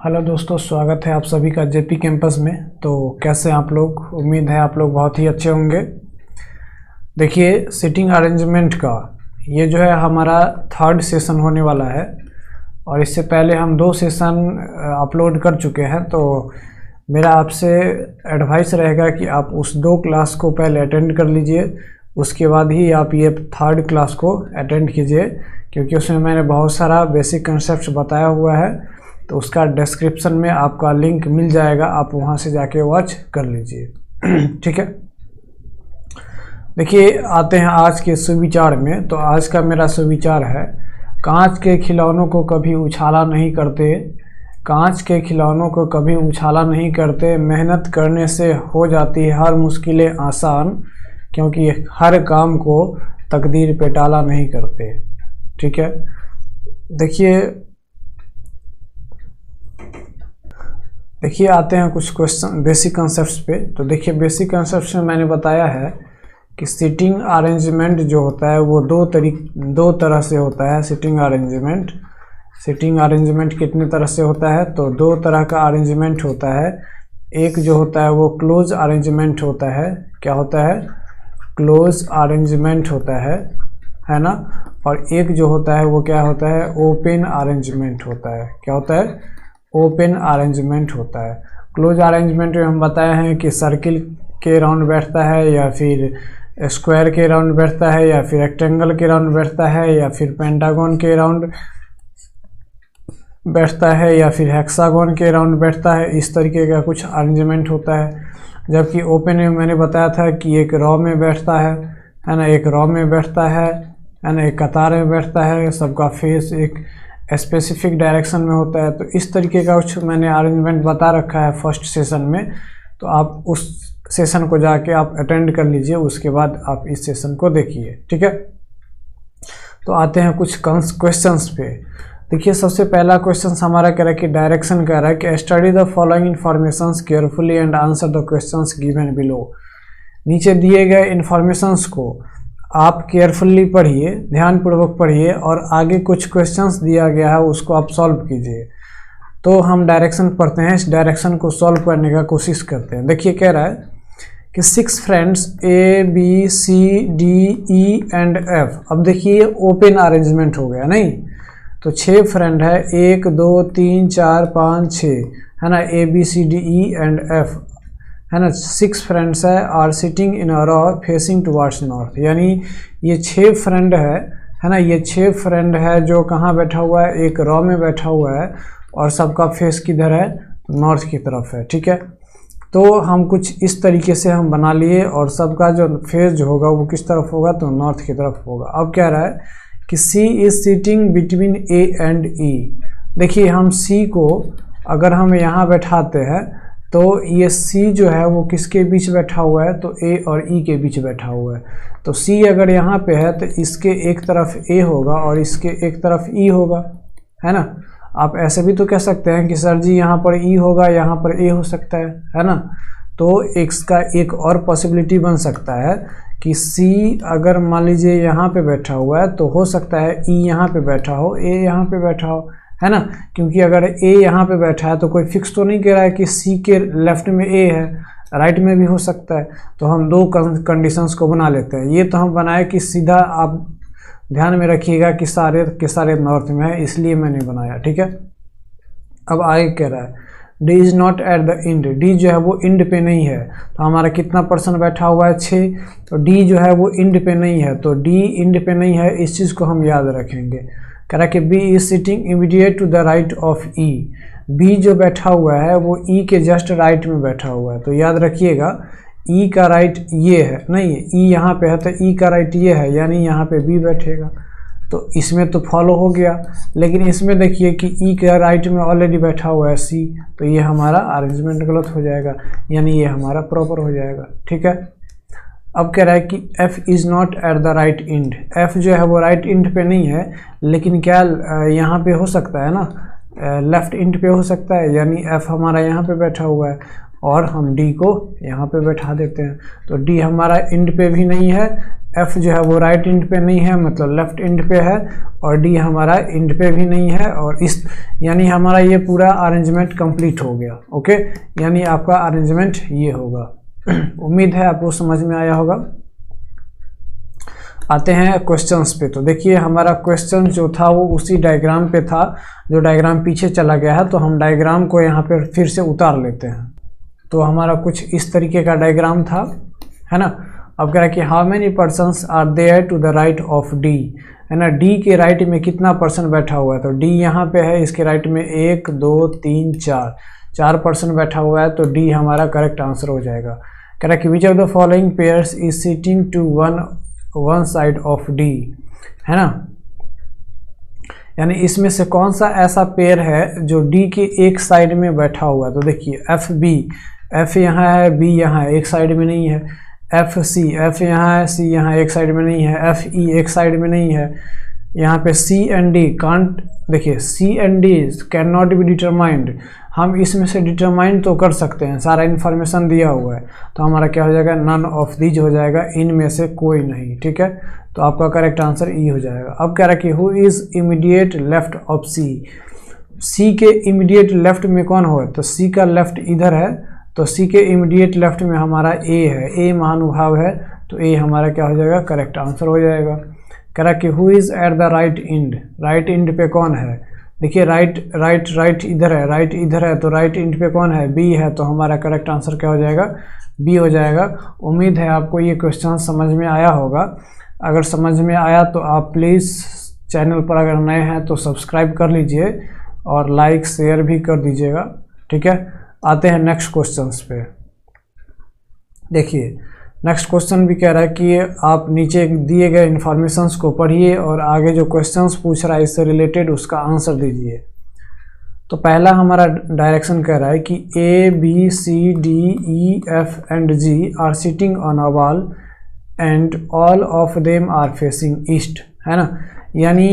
Hello दोस्तों, स्वागत है आप सभी का जेपी कैंपस में। तो कैसे आप लोग? उम्मीद है आप लोग बहुत ही अच्छे होंगे। देखिए, सीटिंग अरेंजमेंट का ये जो है हमारा थर्ड सेशन होने वाला है और इससे पहले हम 2 सेशन अपलोड कर चुके हैं। तो मेरा आपसे एडवाइस रहेगा कि आप उस 2 क्लास को पहले अटेंड कर लीजिए, उसके बाद ही आप ये थर्ड क्लास को अटेंड कीजिए, क्योंकि उसमें मैंने बहुत सारा बेसिक कंसेप्ट बताया हुआ है। तो उसका डिस्क्रिप्शन में आपका लिंक मिल जाएगा, आप वहां से जाके वॉच कर लीजिए। ठीक है, देखिए आते हैं आज के सुविचार में। तो आज का मेरा सुविचार है, कांच के खिलौनों को कभी उछाला नहीं करते, कांच के खिलौनों को कभी उछाला नहीं करते, मेहनत करने से हो जाती है हर मुश्किलें आसान, क्योंकि हर काम को तकदीर पे टाला नहीं करते। ठीक है, देखिए आते हैं कुछ क्वेश्चन बेसिक कंसेप्ट्स पे। तो देखिए, बेसिक कंसेप्ट्स में मैंने बताया है कि सीटिंग अरेंजमेंट जो होता है वो दो तरह से होता है। सीटिंग अरेंजमेंट कितने तरह से होता है? तो 2 तरह का अरेंजमेंट होता है। एक जो होता है वो क्लोज अरेंजमेंट होता है। क्या होता है? क्लोज अरेंजमेंट होता है ना। और एक जो होता है वो क्या होता है? ओपन अरेंजमेंट होता है। क्या होता है? ओपन अरेंजमेंट होता है। क्लोज अरेंजमेंट में हम बताए हैं कि सर्किल के राउंड बैठता है, या फिर स्क्वायर के राउंड बैठता है, या फिर रेक्टेंगल के राउंड बैठता है, या फिर पेंटागन के राउंड बैठता है, या फिर हेक्सागन के राउंड बैठता है। इस तरीके का कुछ अरेंजमेंट होता है। जबकि ओपन में मैंने बताया था कि एक रॉ में बैठता है ना, एक रॉ में बैठता है ना, एक कतार में बैठता है, सबका फेस एक स्पेसिफिक डायरेक्शन में होता है। तो इस तरीके का कुछ मैंने अरेंजमेंट बता रखा है फर्स्ट सेशन में। तो आप उस सेशन को जाके आप अटेंड कर लीजिए, उसके बाद आप इस सेशन को देखिए। ठीक है, तो आते हैं कुछ क्वेश्चंस पे। देखिए, सबसे पहला क्वेश्चन हमारा कह रहा है कि डायरेक्शन कह रहा है कि study the following informations carefully and answer the questions given below. नीचे दिए गए इन्फॉर्मेशंस को आप केयरफुली पढ़िए, ध्यानपूर्वक पढ़िए, और आगे कुछ क्वेश्चंस दिया गया है उसको आप सॉल्व कीजिए। तो हम डायरेक्शन पढ़ते हैं, इस डायरेक्शन को सॉल्व करने का कोशिश करते हैं। देखिए, कह रहा है कि 6 फ्रेंड्स ABCDE एंड F। अब देखिए ओपन अरेंजमेंट हो गया नहीं, तो 6 फ्रेंड है, 1 2 3 4 5 6 है ना, ABCDE एंड F है ना। 6 फ्रेंड्स है are sitting in a row facing towards north. यानी ये 6 फ्रेंड है ना, ये 6 फ्रेंड है जो कहाँ बैठा हुआ है? एक रॉ में बैठा हुआ है, और सबका फेस किधर है? नॉर्थ की तरफ है। ठीक है, तो हम कुछ इस तरीके से हम बना लिए, और सबका जो फेस जो होगा वो किस तरफ होगा? तो नॉर्थ की तरफ होगा। अब कह रहा है कि C is sitting between A and E। देखिए, हम C को अगर हम यहाँ बैठाते हैं तो ये C जो है वो किसके बीच बैठा हुआ है? तो A और E के बीच बैठा हुआ है। तो C अगर यहाँ पे है तो इसके एक तरफ A होगा और इसके एक तरफ E होगा, है ना। आप ऐसे भी तो कह सकते हैं कि सर जी यहाँ पर E होगा, यहाँ पर A हो सकता है ना। तो इसका एक और पॉसिबिलिटी बन सकता है कि C अगर मान लीजिए यहाँ पे बैठा हुआ है तो हो सकता है E यहाँ पे बैठा हो, A यहाँ पे बैठा हो, है ना। क्योंकि अगर A यहाँ पे बैठा है तो कोई फिक्स तो नहीं कह रहा है कि C के लेफ्ट में A है, राइट में भी हो सकता है। तो हम 2 कंडीशंस को बना लेते हैं। ये तो हम बनाए कि सीधा, आप ध्यान में रखिएगा कि सारे के सारे नॉर्थ में है, इसलिए मैंने बनाया। ठीक है, अब आगे कह रहा है D is not at the end. D जो है वो इंड पे नहीं है। तो हमारा कितना परसेंट बैठा हुआ है? 6। तो D जो है वो इंड पे नहीं है, तो D इंड पे नहीं है, इस चीज़ को हम याद रखेंगे। कह रहा है कि B is sitting immediate to the right of E। B जो बैठा हुआ है वो E के जस्ट राइट में बैठा हुआ है। तो याद रखिएगा, E का राइट ये है, नहीं E यहाँ पे है तो E का राइट ये है, यानी यहाँ पे B बैठेगा। तो इसमें तो फॉलो हो गया। लेकिन इसमें देखिए कि E के राइट में ऑलरेडी बैठा हुआ है C, तो ये हमारा अरेंजमेंट गलत हो जाएगा, यानी ये हमारा प्रॉपर हो जाएगा। ठीक है, अब कह रहा है कि F is not at the right end. F जो है वो राइट इंड पे नहीं है, लेकिन क्या यहाँ पे हो सकता है ना, लेफ्ट इंड पे हो सकता है, यानी F हमारा यहाँ पे बैठा हुआ है और हम D को यहाँ पे बैठा देते हैं। तो D हमारा इंड पे भी नहीं है, एफ जो है वो राइट इंड पे नहीं है, मतलब लेफ्ट इंड पे है, और डी हमारा इंड पे भी नहीं है, और इस यानी हमारा ये पूरा अरेंजमेंट कंप्लीट हो गया। ओके, यानी आपका अरेंजमेंट ये होगा। उम्मीद है आपको समझ में आया होगा। आते हैं क्वेश्चंस पे। तो देखिए हमारा क्वेश्चन जो था वो उसी डायग्राम पे था, जो डायग्राम पीछे चला गया है, तो हम डायग्राम को यहाँ पे फिर से उतार लेते हैं। तो हमारा कुछ इस तरीके का डायग्राम था, है ना। अब कह रहा है कि how many persons are there to the right of D, है ना। डी के राइट में कितना पर्सन बैठा हुआ है, तो डी यहाँ पे है, इसके राइट में 1 2 3 4 पर्सन बैठा हुआ है, तो डी हमारा करेक्ट आंसर हो जाएगा। कह रहा है कि which of the following pairs is sitting to one side of D, है ना। यानी इसमें से कौन सा ऐसा पेयर है जो डी के एक साइड में बैठा हुआ है। तो देखिए एफ बी, एफ यहाँ है, बी यहाँ है, एक साइड में नहीं है। एफ सी, एफ यहाँ है, सी यहाँ एक साइड में नहीं है। एफ ई एक साइड में नहीं है। यहाँ पे सी एंड डी कांट, देखिए C and D can not be determined. हम इसमें से डिटरमाइन तो कर सकते हैं, सारा इन्फॉर्मेशन दिया हुआ है, तो हमारा क्या हो जाएगा, नन ऑफ दीज हो जाएगा, इनमें से कोई नहीं। ठीक है, तो आपका करेक्ट आंसर ई हो जाएगा। अब कह रहा है कि who is immediate left of C, C के इमीडिएट लेफ्ट में कौन हो, तो सी का लेफ्ट इधर है, तो सी के इमीडिएट लेफ्ट में हमारा ए है, ए महानुभाव है, तो ए हमारा क्या हो जाएगा, करेक्ट आंसर हो जाएगा। कह रहा कि who is at the right end, right end पे कौन है, देखिए राइट इधर है, राइट इधर है, तो राइट इंड पे कौन है, बी है, तो हमारा करेक्ट आंसर क्या हो जाएगा, बी हो जाएगा। उम्मीद है आपको ये क्वेश्चन समझ में आया होगा। अगर समझ में आया तो आप प्लीज़ चैनल पर अगर नए हैं तो सब्सक्राइब कर लीजिए और लाइक शेयर भी कर दीजिएगा। ठीक है, आते हैं नेक्स्ट क्वेश्चंस पे। देखिए नेक्स्ट क्वेश्चन भी कह रहा है कि आप नीचे दिए गए इन्फॉर्मेशंस को पढ़िए और आगे जो क्वेश्चंस पूछ रहा है इससे रिलेटेड उसका आंसर दीजिए। तो पहला हमारा डायरेक्शन कह रहा है कि A B C D E F and G are sitting on a wall and all of them are facing east, है ना। यानी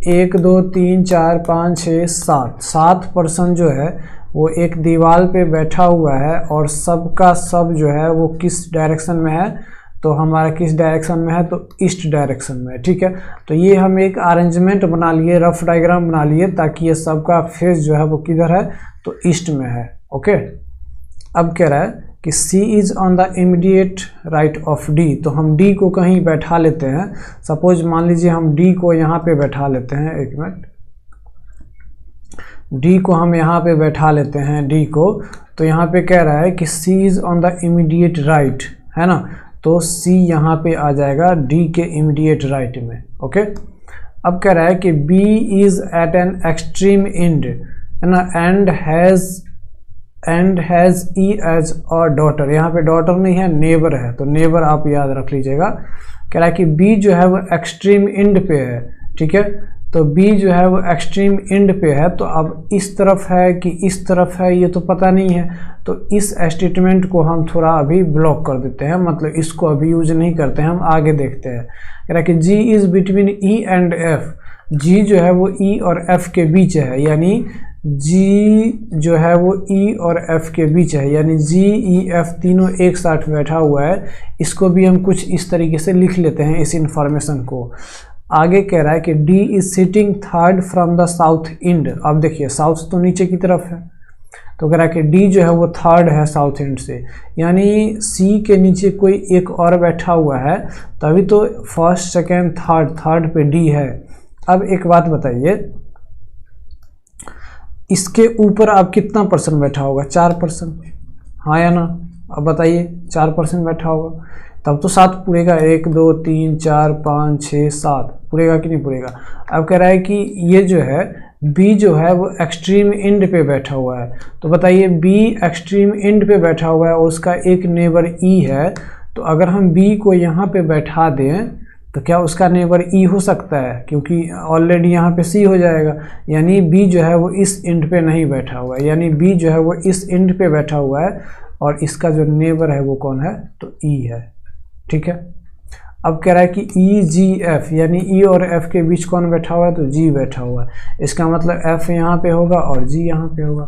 1 2 3 4 5 6 7 पर्सन जो है वो एक दीवार पे बैठा हुआ है, और सबका सब जो है वो किस डायरेक्शन में है, तो हमारा किस डायरेक्शन में है, तो ईस्ट डायरेक्शन में है। ठीक है, तो ये हम एक अरेंजमेंट बना लिए, रफ डायग्राम बना लिए, ताकि ये सबका फेस जो है वो किधर है, तो ईस्ट में है। ओके, अब कह रहा है कि C is on the immediate right of D, तो हम D को कहीं बैठा लेते हैं। सपोज मान लीजिए हम D को यहाँ पे बैठा लेते हैं, एक मिनट, D को हम यहाँ पे बैठा लेते हैं, D को, तो यहाँ पे कह रहा है कि C is on the immediate right, है ना, तो C यहाँ पे आ जाएगा D के इमीडिएट राइट में। ओके, अब कह रहा है कि B is at an extreme end, है ना, and has E as a daughter, यहाँ पे डॉटर नहीं है, नेबर है, तो नेबर आप याद रख लीजिएगा। कह रहा है कि B जो है वो एक्सट्रीम एंड पे है। ठीक है, तो B जो है वो एक्सट्रीम एंड पे है, तो अब इस तरफ है कि इस तरफ है ये तो पता नहीं है, तो इस स्टेटमेंट को हम थोड़ा अभी ब्लॉक कर देते हैं, मतलब इसको अभी यूज नहीं करते हैं, हम आगे देखते हैं। कह रहा है कि G is between E and F, G जो है वो E और F के बीच है, यानी G जो है वो E और F के बीच है, यानी G E F तीनों एक साथ बैठा हुआ है। इसको भी हम कुछ इस तरीके से लिख लेते हैं इस इंफॉर्मेशन को। आगे कह रहा है कि D is sitting third from the south end. अब देखिए साउथ तो नीचे की तरफ है, तो कह रहा है कि D जो है वो थर्ड है साउथ इंड से, यानी C के नीचे कोई एक और बैठा हुआ है, तभी तो फर्स्ट सेकेंड थर्ड पे D है। अब एक बात बताइए, इसके ऊपर अब कितना पर्सन बैठा होगा, 4 पर्सन, हाँ या ना। अब बताइए 4 पर्सन बैठा होगा, तब तो 7 पूरेगा, 1 2 3 4 5 6 7 पूरेगा कि नहीं पूरेगा। अब कह रहा है कि ये जो है B जो है वो एक्सट्रीम एंड पे बैठा हुआ है, तो बताइए B एक्सट्रीम एंड पे बैठा हुआ है और उसका एक नेबर E है, तो अगर हम B को यहाँ पे बैठा दें तो क्या उसका नेबर E हो सकता है, क्योंकि ऑलरेडी यहाँ पे C हो जाएगा, यानी B जो है वो इस एंड पे नहीं बैठा हुआ है, यानी B जो है वो इस एंड पे बैठा हुआ है, और इसका जो नेबर है वो कौन है, तो E है। ठीक है, अब कह रहा है कि E G F, यानी E और F के बीच कौन बैठा हुआ है, तो G बैठा हुआ है। इसका मतलब F यहाँ पे होगा और G यहाँ पे होगा,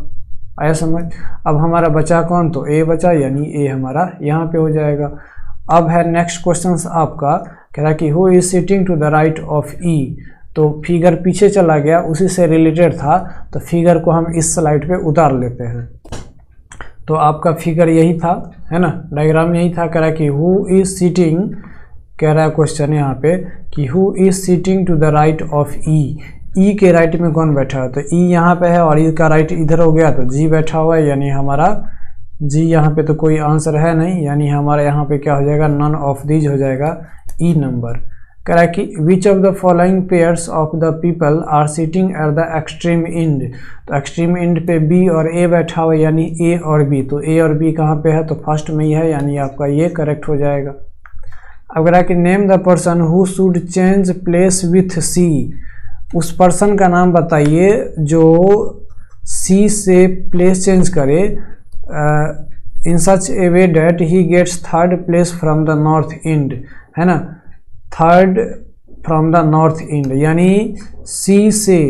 आया समझ। अब हमारा बचा कौन, तो A बचा, यानी A हमारा यहाँ पे हो जाएगा। अब है नेक्स्ट क्वेश्चन आपका, कह रहा है कि who is sitting to the right of E. तो फिगर पीछे चला गया, उसी से रिलेटेड था, तो फिगर को हम इस स्लाइड पे उतार लेते हैं। तो आपका फिगर यही था, है ना, डायग्राम यही था। कह रहा है कि हु इज सिटिंग, कह रहा है क्वेश्चन यहाँ पे कि who is sitting to the right of E. E के राइट में कौन बैठा है, तो ई यहाँ पे है और ई का राइट इधर हो गया, तो जी बैठा हुआ है, यानी हमारा जी यहाँ पे तो कोई आंसर है नहीं, यानी हमारा यहाँ पे क्या हो जाएगा, नन ऑफ दीज हो जाएगा ई नंबर। कह रहा है कि which of the following pairs of the people are sitting at the extreme end. तो एक्सट्रीम इंड पे बी और ए बैठा हुआ है, यानी ए और बी। तो ए और बी कहाँ पे है, तो फर्स्ट में ही है, यानी आपका ये करेक्ट हो जाएगा। अब कह रहा है कि name the person who should change place with सी। उस पर्सन का नाम बताइए जो सी से प्लेस चेंज करे in such a way that he gets third place from the north end, है ना, third from the north end, यानी सी से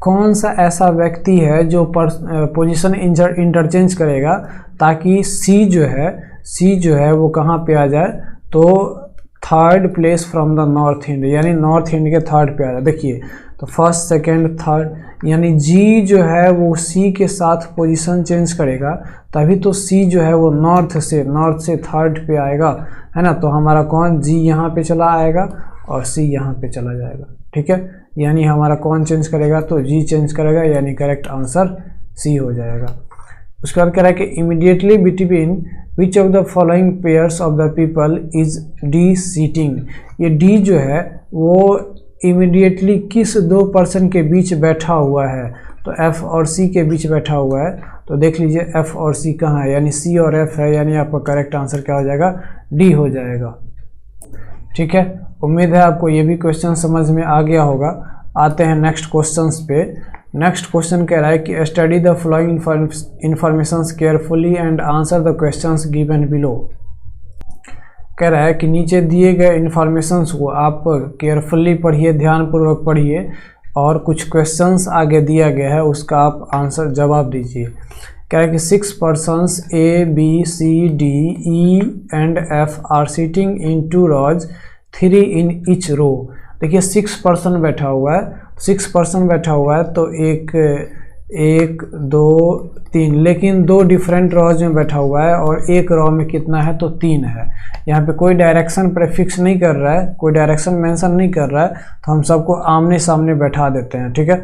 कौन सा ऐसा व्यक्ति है जो पोजीशन इंटरचेंज करेगा ताकि सी जो है वो कहाँ पे आ जाए, तो third place from the north end, यानी नॉर्थ इंड के थर्ड पे आ जाए। देखिए तो फर्स्ट सेकेंड थर्ड, यानी जी जो है वो सी के साथ पोजीशन चेंज करेगा, तभी तो सी जो है वो नॉर्थ से थर्ड पे आएगा, है ना। तो हमारा कौन, जी यहाँ पे चला आएगा और सी यहाँ पे चला जाएगा, ठीक है। यानी हमारा कौन चेंज करेगा, तो जी चेंज करेगा, यानी करेक्ट आंसर सी हो जाएगा। उसके बाद कह रहा है कि immediately between which of the following pairs of the people is D seating. ये डी जो है वो इमीडिएटली किस दो पर्सन के बीच बैठा हुआ है, तो एफ और सी के बीच बैठा हुआ है। तो देख लीजिए एफ और सी कहाँ है, यानी सी और एफ है, यानी आपका करेक्ट आंसर क्या हो जाएगा, डी हो जाएगा, ठीक है। उम्मीद है आपको ये भी क्वेश्चन समझ में आ गया होगा। आते हैं नेक्स्ट क्वेश्चंस पे। नेक्स्ट क्वेश्चन कह रहा है कि study the following informations carefully and answer the questions given below. कह रहा है कि नीचे दिए गए इन्फॉर्मेशंस को आप केयरफुली पढ़िए, ध्यानपूर्वक पढ़िए, और कुछ क्वेश्चंस आगे दिया गया है उसका आप आंसर जवाब दीजिए। कह रहा है कि 6 persons A, B, C, D, E and F are sitting in 2 rows, 3 in each row। देखिए 6 पर्सन बैठा हुआ है, 6 पर्सन बैठा हुआ है, तो एक 2 3, लेकिन 2 डिफरेंट रॉज में बैठा हुआ है और एक रॉ में कितना है, तो 3 है। यहाँ पे कोई डायरेक्शन प्रेफिक्स नहीं कर रहा है, कोई डायरेक्शन मेंशन नहीं कर रहा है, तो हम सबको आमने सामने बैठा देते हैं, ठीक है।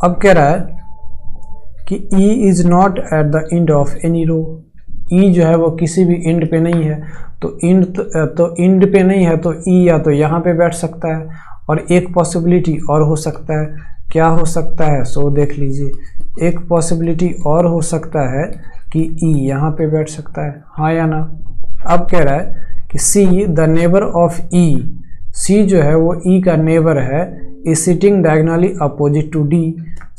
अब कह रहा है कि E is not at the end of any row. E जो है वो किसी भी एंड पे नहीं है, तो एंड पे नहीं है, तो E या तो यहाँ पे बैठ सकता है, और एक पॉसिबिलिटी और हो सकता है, क्या हो सकता है, सो देख लीजिए, एक पॉसिबिलिटी और हो सकता है कि E यहाँ पे बैठ सकता है, हाँ या ना। अब कह रहा है कि C the neighbour of E, C जो है वो E का नेबर है, is sitting diagonally opposite to D।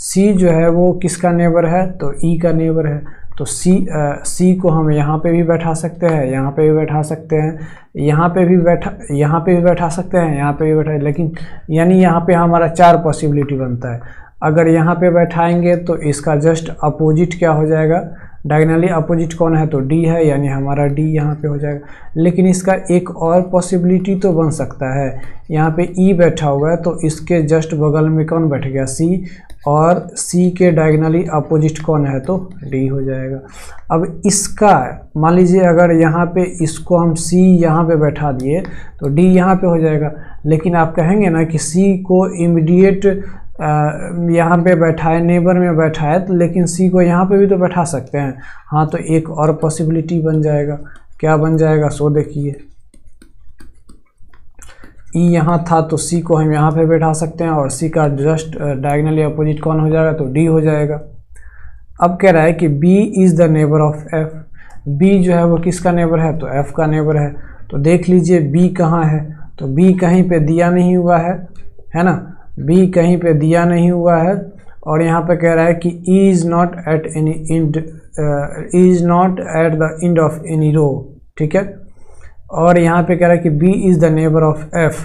C जो है वो किसका नेबर है, तो E का नेबर है, तो C को हम यहाँ पे भी बैठा सकते हैं, यहाँ पे भी बैठा सकते हैं, यहाँ पे भी बैठा सकते हैं, यहाँ पे भी बैठा, लेकिन यानी यहाँ पे हमारा 4 पॉसिबिलिटी बनता है। अगर यहाँ पे बैठाएंगे तो इसका जस्ट अपोजिट क्या हो जाएगा, डायगोनली अपोजिट कौन है, तो D है, यानी हमारा D यहाँ पे हो जाएगा। लेकिन इसका एक और पॉसिबिलिटी तो बन सकता है, यहाँ पे E बैठा हुआ है, तो इसके जस्ट बगल में कौन बैठ गया, C, और C के डायगोनली अपोजिट कौन है, तो D हो जाएगा। अब इसका मान लीजिए अगर यहाँ पे इसको हम C यहाँ पे बैठा दिए तो D यहाँ पे हो जाएगा, लेकिन आप कहेंगे ना कि C को इमीडिएट यहाँ पे बैठाए, नेबर में बैठाए, तो लेकिन C को यहाँ पे भी तो बैठा सकते हैं, हाँ, तो एक और पॉसिबिलिटी बन जाएगा, क्या बन जाएगा, सो देखिए E यहाँ था तो C को हम यहाँ पे बैठा सकते हैं, और C का जस्ट डायगोनली अपोजिट कौन हो जाएगा, तो D हो जाएगा। अब कह रहा है कि B is the neighbour of F। B जो है वो किसका नेबर है, तो F का नेबर है। तो देख लीजिए B कहाँ है, तो B कहीं पे दिया नहीं हुआ है ना, B कहीं पे दिया नहीं हुआ है, और यहाँ पे कह रहा है कि E is not at any end, is not at the end of any row, ठीक है। और यहाँ पे कह रहा है कि B is the neighbour of F।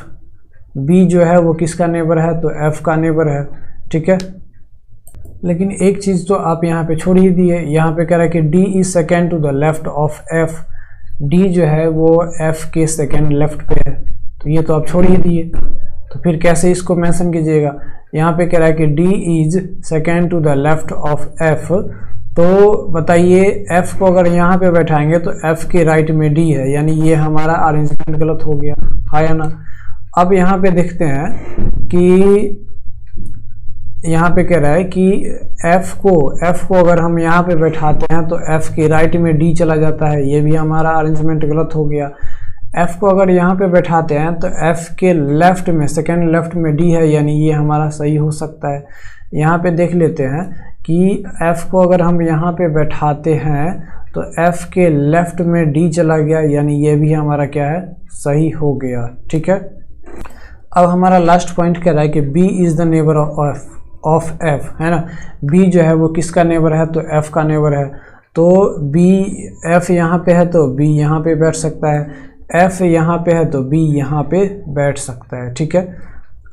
B जो है वो किसका नेबर है, तो F का नेबर है, ठीक है। लेकिन एक चीज़ तो आप यहाँ पे छोड़ ही दिए, यहाँ पे कह रहा है कि D is second to the left of F, D जो है वो एफ के सेकेंड लेफ्ट पे है, तो ये तो आप छोड़ ही दिए, तो फिर कैसे इसको मेंशन कीजिएगा। यहाँ पे कह रहा है कि D is second to the left of F, तो बताइए एफ को अगर यहाँ पे बैठाएंगे तो एफ के राइट में डी है, यानी ये हमारा अरेंजमेंट गलत हो गया, हाँ या ना। अब यहाँ पे देखते हैं कि यहाँ पे कह रहा है कि f को अगर हम यहाँ पे बैठाते हैं तो f के राइट में d चला जाता है, ये भी हमारा अरेंजमेंट गलत हो गया। f को अगर यहाँ पे बैठाते हैं तो f के लेफ्ट में सेकेंड लेफ्ट में d है, यानी ये हमारा सही हो सकता है। यहाँ पे देख लेते हैं कि f को अगर हम यहाँ पे बैठाते हैं तो f के लेफ्ट में d चला गया, यानी ये भी हमारा क्या है, सही हो गया, ठीक है। अब हमारा लास्ट पॉइंट कह रहा है कि b is the neighbour of f, है ना। b जो है वो किसका नेबर है, तो f का नेबर है, तो b f यहाँ पे है तो b यहाँ पे बैठ सकता है, f यहाँ पे है तो b यहाँ पे बैठ सकता है, ठीक है।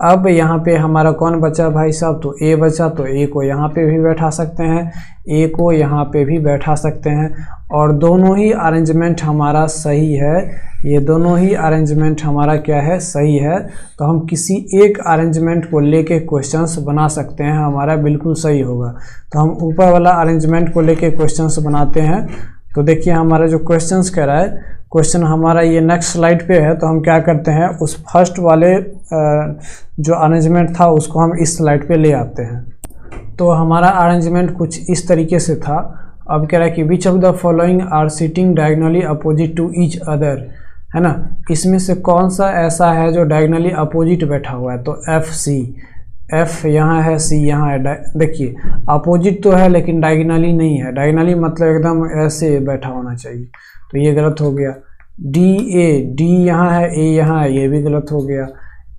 अब यहाँ पे हमारा कौन बचा भाई साहब, तो a बचा, तो a को यहाँ पे भी बैठा सकते हैं, a को यहाँ पे भी बैठा सकते हैं, और दोनों ही अरेंजमेंट हमारा सही है, ये दोनों ही अरेंजमेंट हमारा क्या है, सही है। तो हम किसी एक अरेंजमेंट को लेके क्वेश्चंस बना सकते हैं, हमारा बिल्कुल सही होगा। तो हम ऊपर वाला अरेंजमेंट को लेके क्वेश्चंस बनाते हैं। तो देखिए हमारा जो क्वेश्चंस कह रहा है, क्वेश्चन हमारा ये नेक्स्ट स्लाइड पे है, तो हम क्या करते हैं, उस फर्स्ट वाले जो अरेंजमेंट था उसको हम इस स्लाइड पे ले आते हैं। तो हमारा अरेंजमेंट कुछ इस तरीके से था। अब कह रहा है कि which of the following are sitting diagonally opposite to each other, है ना। इसमें से कौन सा ऐसा है जो डायगोनली अपोजिट बैठा हुआ है, तो एफ सी, एफ यहाँ है, सी यहाँ है। देखिए अपोजिट तो है लेकिन डायगोनली नहीं है, डायगोनली मतलब एकदम ऐसे बैठा होना चाहिए, तो ये गलत हो गया। डी ए, डी यहाँ है, ए यहाँ है, ये भी गलत हो गया।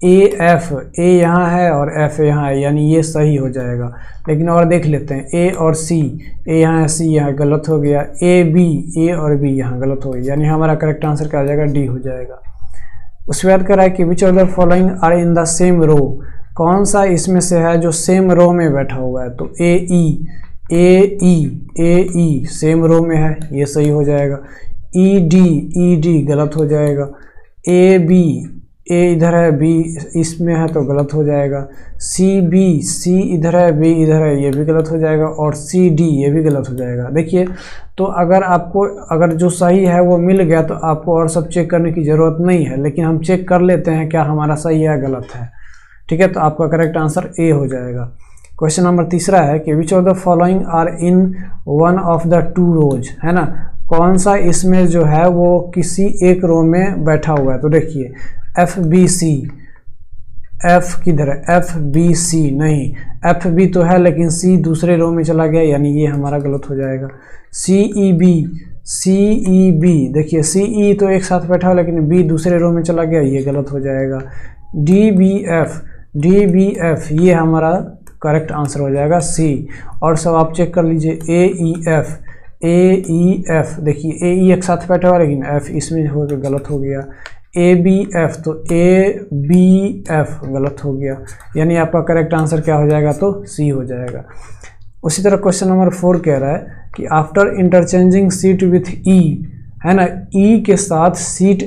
ए एफ, ए यहाँ है और एफ यहाँ है, यानी ये सही हो जाएगा। लेकिन और देख लेते हैं, ए और सी, ए यहाँ है, सी यहाँ गलत हो गया। ए बी, ए और बी यहाँ गलत हो गया, यानी हमारा करेक्ट आंसर क्या हो जाएगा, डी हो जाएगा। उसके बाद कह रहा है कि which of the following are in the same row, कौन सा इसमें से है जो सेम रो में बैठा हुआ है, तो ए ई, ए ई सेम रो में है, ये सही हो जाएगा। ई डी गलत हो जाएगा। ए बी, ए इधर है, बी इसमें है तो गलत हो जाएगा। सी बी, सी इधर है, बी इधर है, ये भी गलत हो जाएगा। और सी डी, ये भी गलत हो जाएगा। देखिए तो अगर आपको अगर जो सही है वो मिल गया तो आपको और सब चेक करने की ज़रूरत नहीं है, लेकिन हम चेक कर लेते हैं क्या हमारा सही है गलत है, ठीक है। तो आपका करेक्ट आंसर ए हो जाएगा। क्वेश्चन नंबर तीसरा है कि which of the following are in one of the two rows, है ना। कौन सा इसमें जो है वो किसी एक रो में बैठा हुआ है, तो देखिए एफ बी सी, एफ किधर है, एफ बी सी नहीं, एफ बी तो है लेकिन सी दूसरे रो में चला गया, यानी ये हमारा गलत हो जाएगा। सी ई बी, सी ई बी, देखिए सी ई तो एक साथ बैठा हुआ लेकिन बी दूसरे रो में चला गया, ये गलत हो जाएगा। D B F, D B F, ये हमारा करेक्ट आंसर हो जाएगा सी। और सब आप चेक कर लीजिए, ए ई एफ, ए ई एफ, देखिए ए ई एक साथ बैठा हुआ लेकिन एफ इसमें हो के गलत हो गया। ए बी एफ, तो ए बी एफ गलत हो गया, यानी आपका करेक्ट आंसर क्या हो जाएगा, तो सी हो जाएगा। उसी तरह क्वेश्चन नंबर 4 कह रहा है कि आफ्टर इंटरचेंजिंग सीट विथ ई, है ना, ई के साथ सीट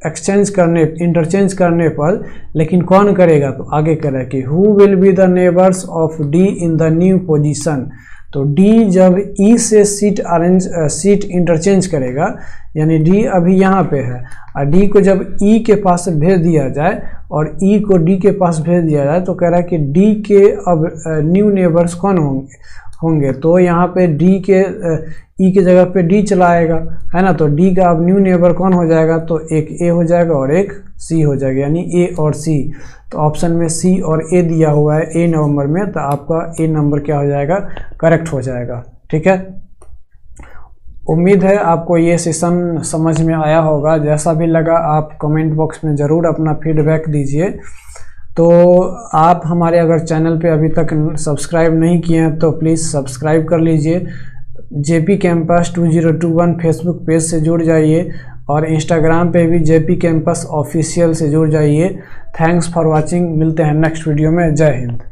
इंटरचेंज करने पर लेकिन कौन करेगा, तो आगे कह रहा है कि who will be the neighbours of D in the new position. तो डी जब ई से सीट इंटरचेंज करेगा, यानी डी अभी यहाँ पे है और डी को जब ई के पास भेज दिया जाए और ई को डी के पास भेज दिया जाए, तो कह रहा है कि डी के अब न्यू नेबर्स कौन होंगे, तो यहाँ पे डी के ई के जगह पे डी चला आएगा, है ना। तो डी का अब न्यू नेबर कौन हो जाएगा, तो एक ए हो जाएगा और एक सी हो जाएगा, यानी ए और सी। तो ऑप्शन में सी और ए दिया हुआ है ए नंबर में, तो आपका ए नंबर क्या हो जाएगा, करेक्ट हो जाएगा, ठीक है। उम्मीद है आपको ये सेशन समझ में आया होगा। जैसा भी लगा आप कमेंट बॉक्स में ज़रूर अपना फीडबैक दीजिए। तो आप हमारे अगर चैनल पे अभी तक सब्सक्राइब नहीं किए हैं तो प्लीज़ सब्सक्राइब कर लीजिए। जेपी कैंपस 2021 फेसबुक पेज से जुड़ जाइए और इंस्टाग्राम पे भी जेपी कैंपस ऑफिशियल से जुड़ जाइए। थैंक्स फॉर वाचिंग, मिलते हैं नेक्स्ट वीडियो में। जय हिंद।